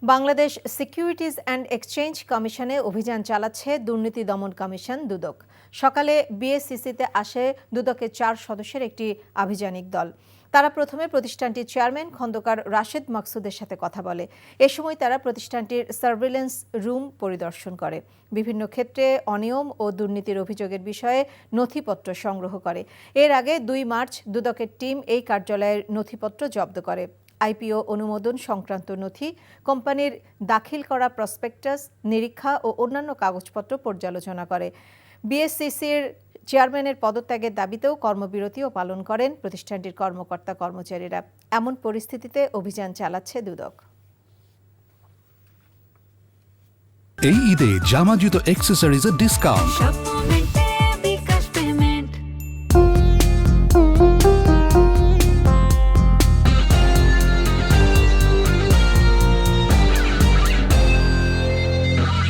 Bangladesh securities and exchange কমিশনে অভিযান চালাচ্ছে দুর্নীতি দমন কমিশন দুদক। সকালে বিএসইসিতে আসে দুদকের 4 সদস্যের একটি আভিযানিক দল। তারা প্রথমে প্রতিষ্ঠানটির চেয়ারম্যান খন্দকার রাশেদ মাকসুদের সাথে কথা বলে। এ সময় তারা প্রতিষ্ঠানটির সার্ভেলেন্স রুম পরিদর্শন করে, বিভিন্ন ক্ষেত্রে অনিয়ম ও দুর্নীতির অভিযোগের বিষয়ে নথিপত্র সংগ্রহ করে। এর আগে 2 মার্চ দুদকের টিম এই কার্যালয়ের নথিপত্র জব্দ করে। আইপিও অনুমোদন সংক্রান্ত নথি, কোম্পানির দাখিল করা প্রসপেক্টাস, নিরীক্ষা ও অন্যান্য কাগজপত্র পর্যালোচনা করে। বিএসসিসির চেয়ারম্যানের পদত্যাগের দাবিতেও কর্মবিরতিও পালন করেন প্রতিষ্ঠানটির কর্মকর্তা কর্মচারীরা। এমন পরিস্থিতিতে অভিযান চালাচ্ছে দুদক। এই ঈদে জামা জুতো অ্যাক্সেসরিজের ডিসকাউন্ট।